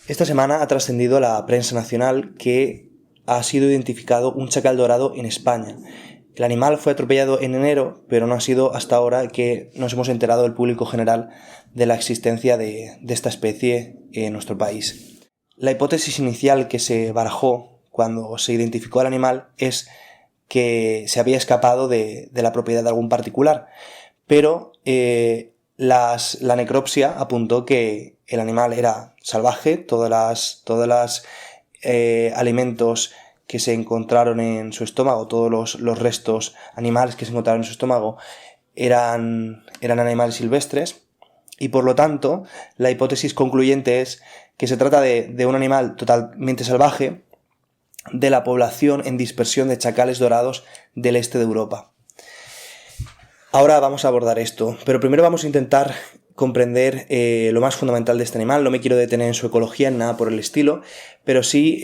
Esta semana ha trascendido a la prensa nacional que ha sido identificado un chacal dorado en España. El animal fue atropellado en enero, pero no ha sido hasta ahora que nos hemos enterado del público general de la existencia de esta especie en nuestro país. La hipótesis inicial que se barajó cuando se identificó al animal es que se había escapado de la propiedad de algún particular, pero la necropsia apuntó que el animal era salvaje, todos los alimentos que se encontraron en su estómago, todos los restos animales que se encontraron en su estómago eran animales silvestres, y por lo tanto la hipótesis concluyente es que se trata de un animal totalmente salvaje de la población en dispersión de chacales dorados del este de Europa. Ahora vamos a abordar esto, pero primero vamos a intentar comprender lo más fundamental de este animal. No me quiero detener en su ecología, en nada por el estilo, pero sí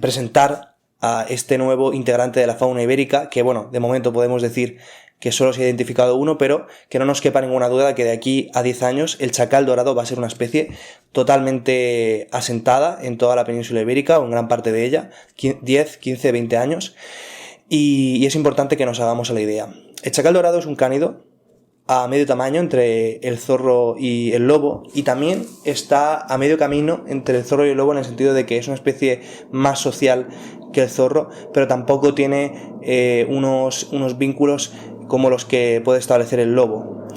presentar a este nuevo integrante de la fauna ibérica, que bueno, de momento podemos decir que solo se ha identificado uno, pero que no nos quepa ninguna duda que de aquí a 10 años el chacal dorado va a ser una especie totalmente asentada en toda la península ibérica, o en gran parte de ella, 10, 15, 20 años, y es importante que nos hagamos a la idea. El chacal dorado es un cánido a medio tamaño entre el zorro y el lobo, y también está a medio camino entre el zorro y el lobo en el sentido de que es una especie más social que el zorro, pero tampoco tiene unos vínculos como los que puede establecer el lobo.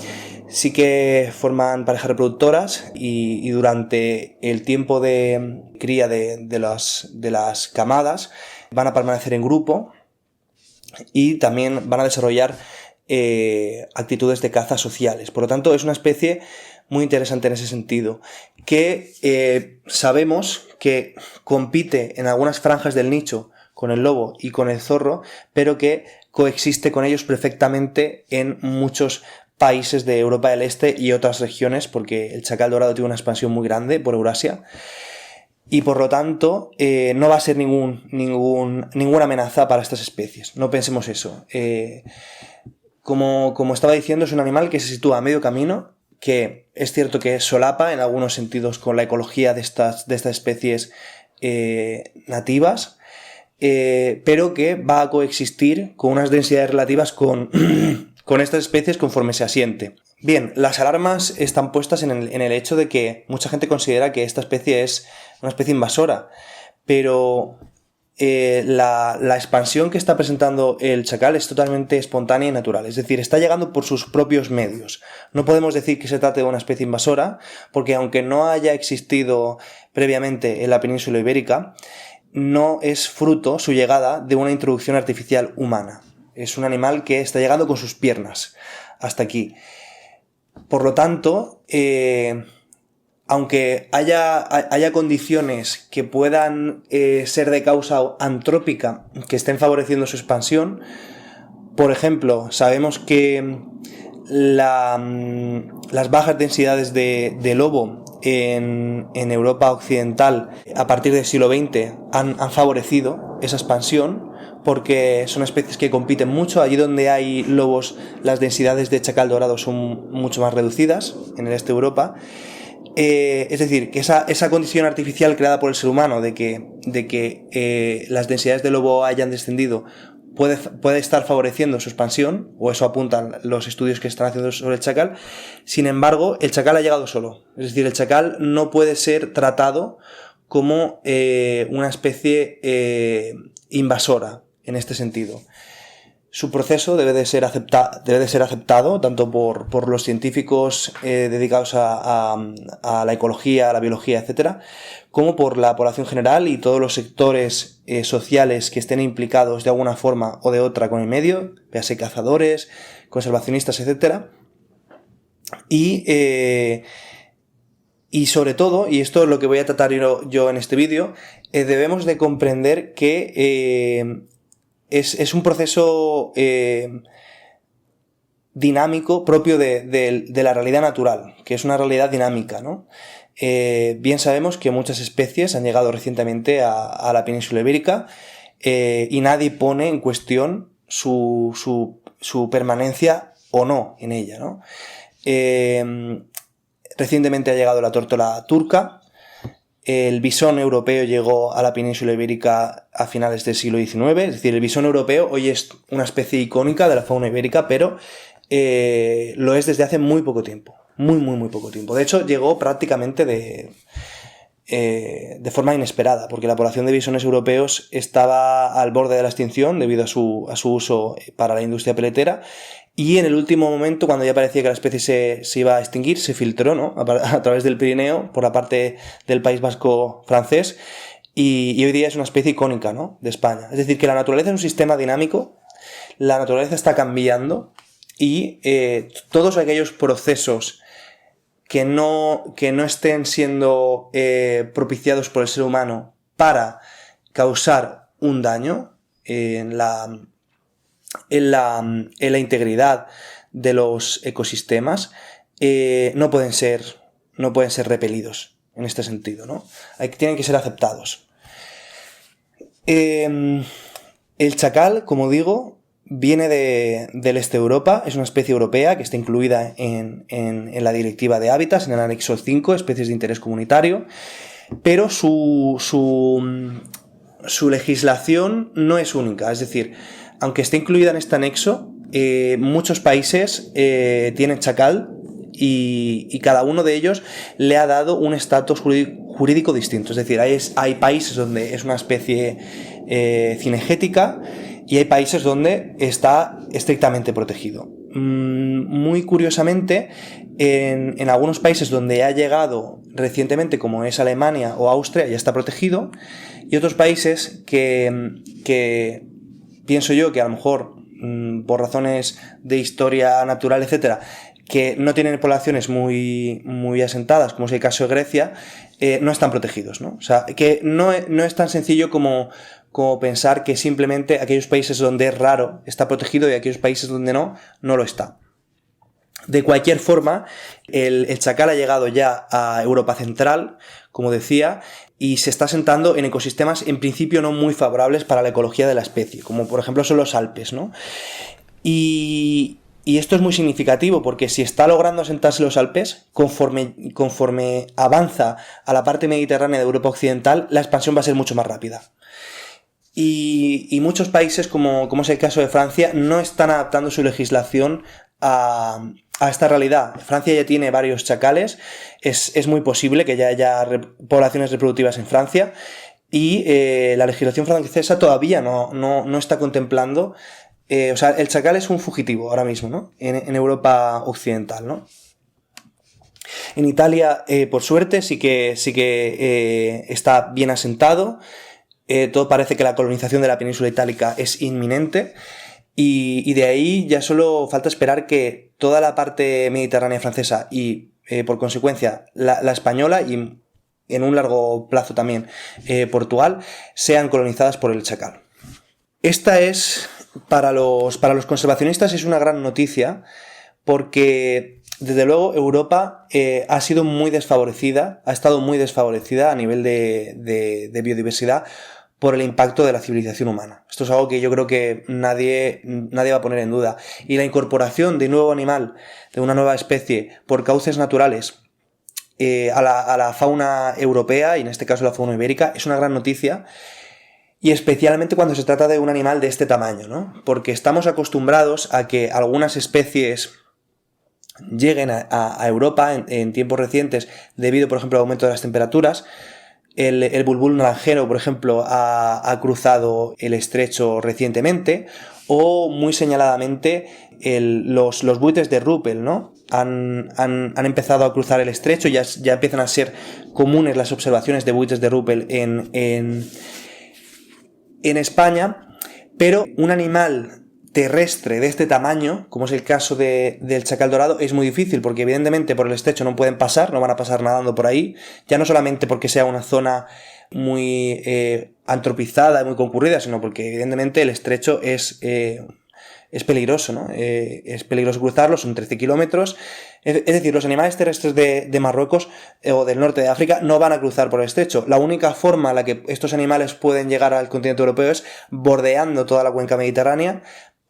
Sí que forman parejas reproductoras y durante el tiempo de cría de las camadas van a permanecer en grupo y también van a desarrollar actitudes de caza sociales. Por lo tanto, es una especie muy interesante en ese sentido, que sabemos que compite en algunas franjas del nicho con el lobo y con el zorro, pero que coexiste con ellos perfectamente en muchos países de Europa del Este y otras regiones, porque el chacal dorado tiene una expansión muy grande por Eurasia. Y por lo tanto no va a ser ninguna amenaza para estas especies. No pensemos eso. Como estaba diciendo, es un animal que se sitúa a medio camino, que es cierto que solapa en algunos sentidos con la ecología de estas especies nativas, pero que va a coexistir con unas densidades relativas con estas especies conforme se asiente. Bien, las alarmas están puestas en el hecho de que mucha gente considera que esta especie es una especie invasora, pero la expansión que está presentando el chacal es totalmente espontánea y natural, es decir, está llegando por sus propios medios. No podemos decir que se trate de una especie invasora, porque aunque no haya existido previamente en la península ibérica, no es fruto su llegada de una introducción artificial humana. Es un animal que está llegando con sus piernas hasta aquí. Por lo tanto, aunque haya condiciones que puedan ser de causa antrópica que estén favoreciendo su expansión, por ejemplo, sabemos que las bajas densidades de lobo en Europa occidental a partir del siglo XX han favorecido esa expansión, porque son especies que compiten mucho. Allí donde hay lobos, las densidades de chacal dorado son mucho más reducidas, en el este de Europa. Es decir, que esa condición artificial creada por el ser humano de que las densidades de lobo hayan descendido puede estar favoreciendo su expansión, o eso apuntan los estudios que están haciendo sobre el chacal. Sin embargo, el chacal ha llegado solo. Es decir, el chacal no puede ser tratado como una especie invasora en este sentido. Su proceso debe de ser aceptado tanto por los científicos dedicados a la ecología, a la biología, etcétera, como por la población general y todos los sectores sociales que estén implicados de alguna forma o de otra con el medio, véase cazadores, conservacionistas, etcétera. Y sobre todo, y esto es lo que voy a tratar yo en este vídeo, debemos de comprender que es un proceso dinámico propio de la realidad natural, que es una realidad dinámica, ¿no? Bien sabemos que muchas especies han llegado recientemente a la península ibérica y nadie pone en cuestión su permanencia o no en ella, ¿no? Recientemente ha llegado la tórtola turca, El visón europeo llegó a la península ibérica a finales del siglo XIX, es decir, el visón europeo hoy es una especie icónica de la fauna ibérica, pero lo es desde hace muy poco tiempo, muy poco tiempo. De hecho, llegó prácticamente de forma inesperada, porque la población de bisones europeos estaba al borde de la extinción debido a su uso para la industria peletera. Y en el último momento, cuando ya parecía que la especie se iba a extinguir, se filtró, ¿no?, a través del Pirineo, por la parte del País Vasco francés, y hoy día es una especie icónica, ¿no?, de España. Es decir, que la naturaleza es un sistema dinámico, la naturaleza está cambiando, y todos aquellos procesos que no estén siendo propiciados por el ser humano para causar un daño en la integridad de los ecosistemas, no pueden ser repelidos en este sentido, ¿no? Tienen que ser aceptados. El chacal, como digo, viene del este de Europa, es una especie europea que está incluida en la Directiva de Hábitats, en el anexo 5, especies de interés comunitario, pero su legislación no es única, es decir, aunque esté incluida en este anexo, muchos países tienen chacal y cada uno de ellos le ha dado un estatus jurídico distinto. Es decir, hay países donde es una especie cinegética y hay países donde está estrictamente protegido. Muy curiosamente, en algunos países donde ha llegado recientemente, como es Alemania o Austria, ya está protegido, y otros países que pienso yo que a lo mejor por razones de historia natural, etcétera, que no tienen poblaciones muy asentadas, como es el caso de Grecia, no están protegidos, ¿no? O sea, que no es tan sencillo como pensar que simplemente aquellos países donde es raro está protegido y aquellos países donde no lo está. De cualquier forma, el chacal ha llegado ya a Europa Central, como decía, y se está asentando en ecosistemas en principio no muy favorables para la ecología de la especie, como por ejemplo son los Alpes, ¿no? Y esto es muy significativo porque si está logrando asentarse los Alpes, conforme avanza a la parte mediterránea de Europa Occidental, la expansión va a ser mucho más rápida. Y muchos países, como es el caso de Francia, no están adaptando su legislación a esta realidad. Francia ya tiene varios chacales, es muy posible que ya haya poblaciones reproductivas en Francia, y la legislación francesa todavía no está contemplando. O sea, el chacal es un fugitivo ahora mismo, ¿no?, en Europa Occidental, ¿no? En Italia, por suerte, sí que está bien asentado. Todo parece que la colonización de la península itálica es inminente. Y de ahí ya solo falta esperar que toda la parte mediterránea francesa y, por consecuencia, la española y en un largo plazo también Portugal sean colonizadas por el chacal. Esta es, para los conservacionistas, es una gran noticia porque, desde luego, Europa ha sido muy desfavorecida, ha estado muy desfavorecida a nivel de biodiversidad por el impacto de la civilización humana. Esto es algo que yo creo que nadie va a poner en duda. Y la incorporación de un nuevo animal, de una nueva especie, por cauces naturales a la fauna europea, y en este caso la fauna ibérica, es una gran noticia, y especialmente cuando se trata de un animal de este tamaño, ¿no? Porque estamos acostumbrados a que algunas especies lleguen a Europa en tiempos recientes debido, por ejemplo, al aumento de las temperaturas. El bulbul naranjero, por ejemplo, ha cruzado el estrecho recientemente, o muy señaladamente los buitres de Ruppel, ¿no? Han empezado a cruzar el estrecho, ya empiezan a ser comunes las observaciones de buitres de Ruppel en España, pero un animal terrestre de este tamaño, como es el caso del chacal dorado, es muy difícil porque evidentemente por el estrecho no pueden pasar, no van a pasar nadando por ahí, ya no solamente porque sea una zona muy antropizada y muy concurrida, sino porque evidentemente el estrecho es peligroso, ¿no? Es peligroso cruzarlo, son 13 kilómetros. Es decir, los animales terrestres de Marruecos o del norte de África no van a cruzar por el estrecho. La única forma en la que estos animales pueden llegar al continente europeo es bordeando toda la cuenca mediterránea,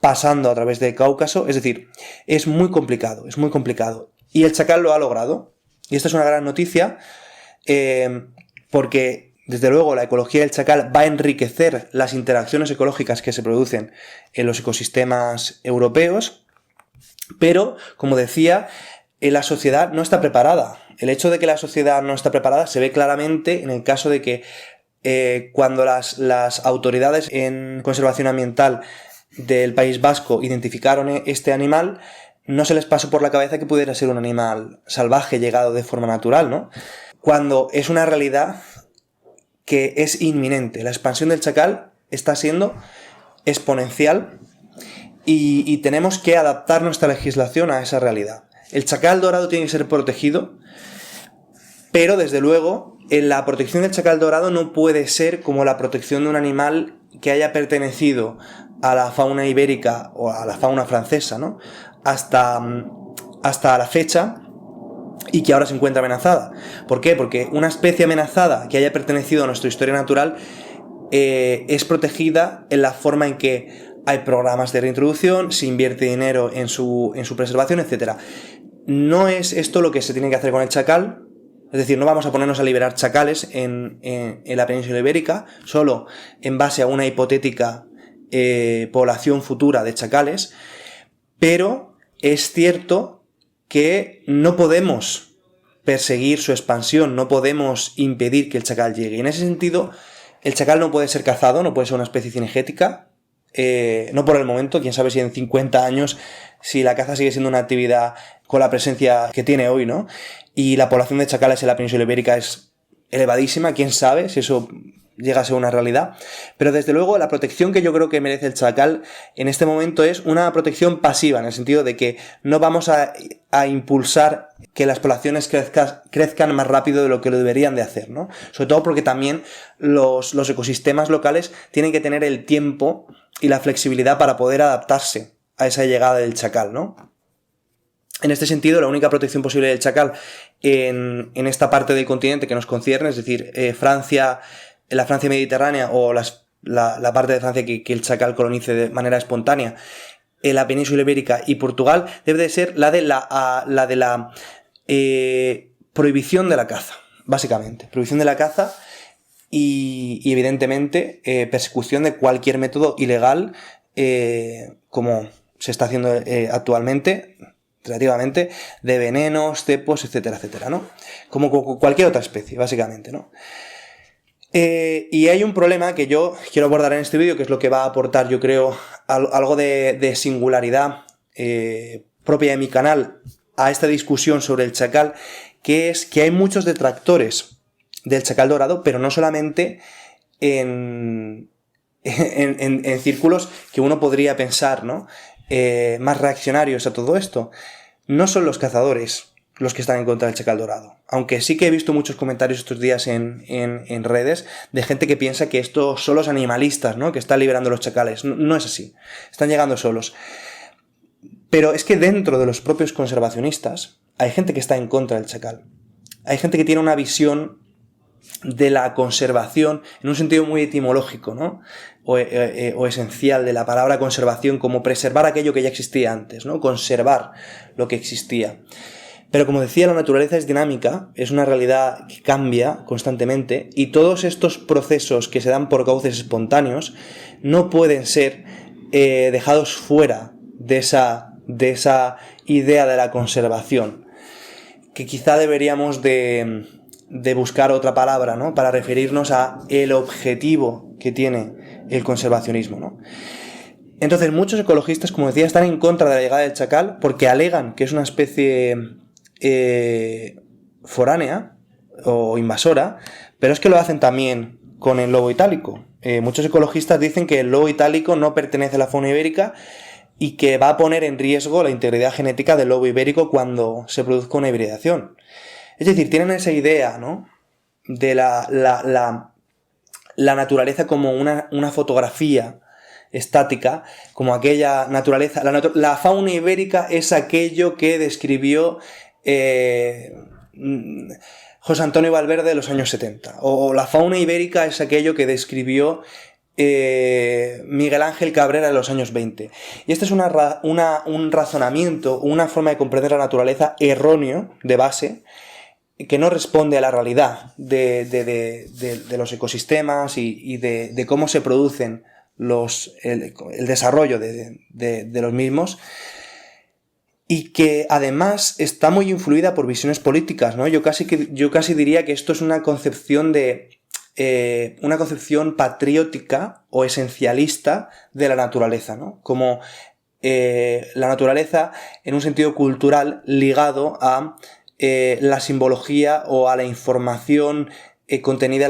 pasando a través del Cáucaso. Es decir, es muy complicado, es muy complicado. Y el chacal lo ha logrado. Y esta es una gran noticia, porque desde luego la ecología del chacal va a enriquecer las interacciones ecológicas que se producen en los ecosistemas europeos, pero, como decía, la sociedad no está preparada. El hecho de que la sociedad no está preparada se ve claramente en el caso de que cuando las autoridades en conservación ambiental del País Vasco identificaron este animal, no se les pasó por la cabeza que pudiera ser un animal salvaje llegado de forma natural, ¿no? Cuando es una realidad que es inminente. La expansión del chacal está siendo exponencial y tenemos que adaptar nuestra legislación a esa realidad. El chacal dorado tiene que ser protegido, pero desde luego la protección del chacal dorado no puede ser como la protección de un animal que haya pertenecido a la fauna ibérica o a la fauna francesa, ¿no? Hasta la fecha, y que ahora se encuentra amenazada. ¿Por qué? Porque una especie amenazada que haya pertenecido a nuestra historia natural es protegida en la forma en que hay programas de reintroducción, se invierte dinero en su preservación, etc. No es esto lo que se tiene que hacer con el chacal. Es decir, no vamos a ponernos a liberar chacales en la península ibérica solo en base a una hipotética población futura de chacales, pero es cierto que no podemos perseguir su expansión, no podemos impedir que el chacal llegue. Y en ese sentido, el chacal no puede ser cazado, no puede ser una especie cinegética, no por el momento, quién sabe si en 50 años, si la caza sigue siendo una actividad con la presencia que tiene hoy, ¿no? Y la población de chacales en la península ibérica es elevadísima, quién sabe si eso llega a ser una realidad, pero desde luego la protección que yo creo que merece el chacal en este momento es una protección pasiva, en el sentido de que no vamos a impulsar que las poblaciones crezcan más rápido de lo que lo deberían de hacer, ¿no? Sobre todo porque también los ecosistemas locales tienen que tener el tiempo y la flexibilidad para poder adaptarse a esa llegada del chacal, ¿no? En este sentido, la única protección posible del chacal en esta parte del continente que nos concierne, es decir, Francia, la Francia mediterránea o la parte de Francia que el chacal colonice de manera espontánea, la península ibérica y Portugal, debe de ser la de la prohibición de la caza, básicamente. Prohibición de la caza y evidentemente, persecución de cualquier método ilegal, como se está haciendo actualmente, relativamente, de venenos, cepos, etcétera, etcétera, ¿no? Como cualquier otra especie, básicamente, ¿no? Y hay un problema que yo quiero abordar en este vídeo, que es lo que va a aportar, yo creo, algo de singularidad propia de mi canal a esta discusión sobre el chacal, que es que hay muchos detractores del chacal dorado, pero no solamente en círculos que uno podría pensar, ¿no? Más reaccionarios a todo esto. No son los cazadores los que están en contra del chacal dorado. Aunque sí que he visto muchos comentarios estos días en redes de gente que piensa que estos son los animalistas, ¿no? Que están liberando los chacales. No, no es así. Están llegando solos. Pero es que dentro de los propios conservacionistas hay gente que está en contra del chacal. Hay gente que tiene una visión de la conservación en un sentido muy etimológico, ¿no? O esencial de la palabra conservación, como preservar aquello que ya existía antes, ¿no? Conservar lo que existía. Pero como decía, la naturaleza es dinámica, es una realidad que cambia constantemente, y todos estos procesos que se dan por cauces espontáneos no pueden ser dejados fuera de esa idea de la conservación, que quizá deberíamos de buscar otra palabra, ¿no? Para referirnos a el objetivo que tiene el conservacionismo, ¿no? Entonces, muchos ecologistas, como decía, están en contra de la llegada del chacal porque alegan que es una especie foránea o invasora, pero es que lo hacen también con el lobo itálico. Muchos ecologistas dicen que el lobo itálico no pertenece a la fauna ibérica y que va a poner en riesgo la integridad genética del lobo ibérico cuando se produzca una hibridación. Es decir, tienen esa idea, ¿no? De la naturaleza como una fotografía estática, como aquella naturaleza. La fauna ibérica es aquello que describió José Antonio Valverde de los años 70. O la fauna ibérica es aquello que describió Miguel Ángel Cabrera de los años 20. Y este es un razonamiento, una forma de comprender la naturaleza erróneo de base, que no responde a la realidad de los ecosistemas y de cómo se producen el desarrollo de los mismos, y que además está muy influida por visiones políticas, ¿no? Yo casi diría que esto es una concepción una concepción patriótica o esencialista de la naturaleza, ¿no? Como la naturaleza en un sentido cultural ligado a la simbología o a la información contenida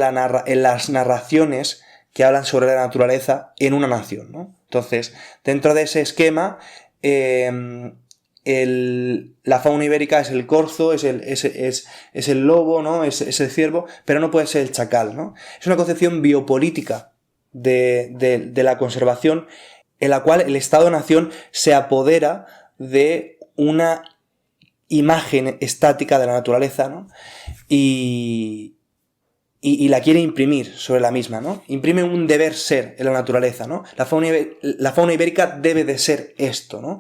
en las narraciones que hablan sobre la naturaleza en una nación, ¿no? Entonces, dentro de ese esquema, la fauna ibérica es el corzo, es el lobo, ¿no? Es el ciervo, pero no puede ser el chacal, ¿no? Es una concepción biopolítica de la conservación, en la cual el Estado-nación se apodera de una imagen estática de la naturaleza, ¿no? Y la quiere imprimir sobre la misma, ¿no? Imprime un deber ser en la naturaleza, ¿no? La fauna ibérica debe de ser esto, ¿no?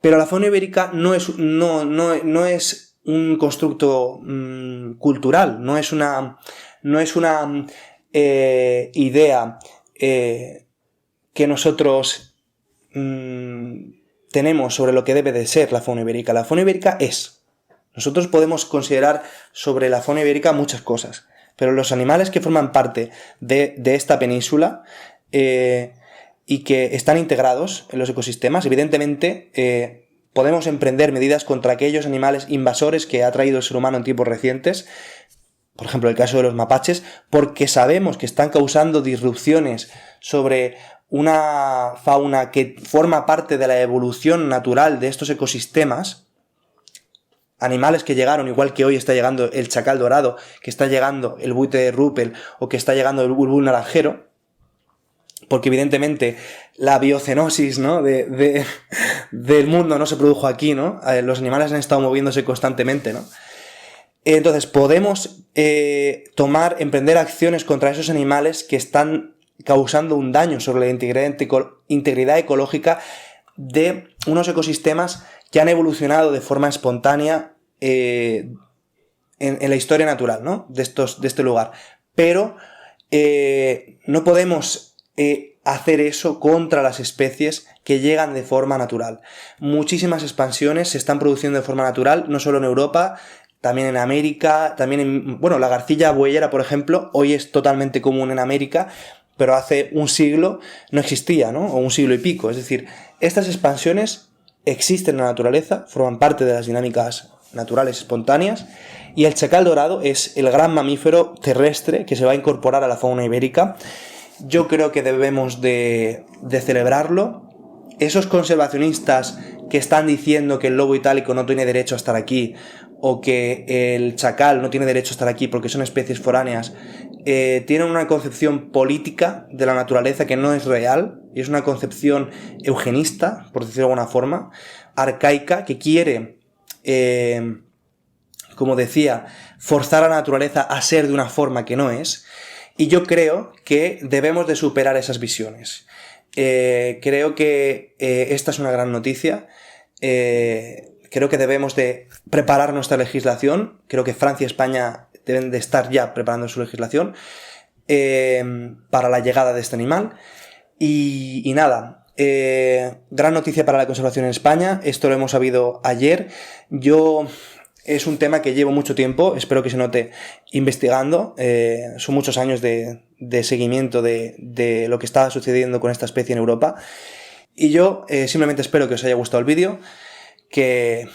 Pero la fauna ibérica no es un constructo cultural, no es una idea que nosotros tenemos sobre lo que debe de ser la fauna ibérica. La fauna ibérica es. Nosotros podemos considerar sobre la fauna ibérica muchas cosas, pero los animales que forman parte de esta península y que están integrados en los ecosistemas, evidentemente podemos emprender medidas contra aquellos animales invasores que ha traído el ser humano en tiempos recientes, por ejemplo el caso de los mapaches, porque sabemos que están causando disrupciones sobre una fauna que forma parte de la evolución natural de estos ecosistemas, animales que llegaron, igual que hoy está llegando el chacal dorado, que está llegando el buitre de Ruppel o que está llegando el bulbul naranjero, porque evidentemente la biocenosis, ¿no? del mundo no se produjo aquí, ¿no? Los animales han estado moviéndose constantemente, ¿no? Entonces podemos emprender acciones contra esos animales que están causando un daño sobre la integridad ecológica de unos ecosistemas que han evolucionado de forma espontánea en la historia natural, ¿no? de este lugar. Pero no podemos hacer eso contra las especies que llegan de forma natural. Muchísimas expansiones se están produciendo de forma natural, no solo en Europa, también en América, la garcilla bueyera, por ejemplo, hoy es totalmente común en América, pero hace un siglo no existía, ¿no? O un siglo y pico. Es decir, estas expansiones existen en la naturaleza, forman parte de las dinámicas naturales espontáneas, y el chacal dorado es el gran mamífero terrestre que se va a incorporar a la fauna ibérica. Yo creo que debemos de celebrarlo. Esos conservacionistas que están diciendo que el lobo itálico no tiene derecho a estar aquí, o que el chacal no tiene derecho a estar aquí porque son especies foráneas, tienen una concepción política de la naturaleza que no es real, y es una concepción eugenista, por decirlo de alguna forma, arcaica, que quiere, como decía, forzar a la naturaleza a ser de una forma que no es. Y yo creo que debemos de superar esas visiones. Creo que esta es una gran noticia. Creo que debemos de preparar nuestra legislación. Creo que Francia y España deben de estar ya preparando su legislación para la llegada de este animal. Y nada, gran noticia para la conservación en España. Esto lo hemos sabido ayer. Es un tema que llevo mucho tiempo, espero que se note, investigando. Son muchos años de seguimiento de lo que está sucediendo con esta especie en Europa. Y yo simplemente espero que os haya gustado el vídeo, que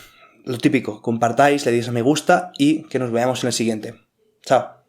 lo típico, compartáis, le deis a me gusta y que nos veamos en el siguiente. Chao.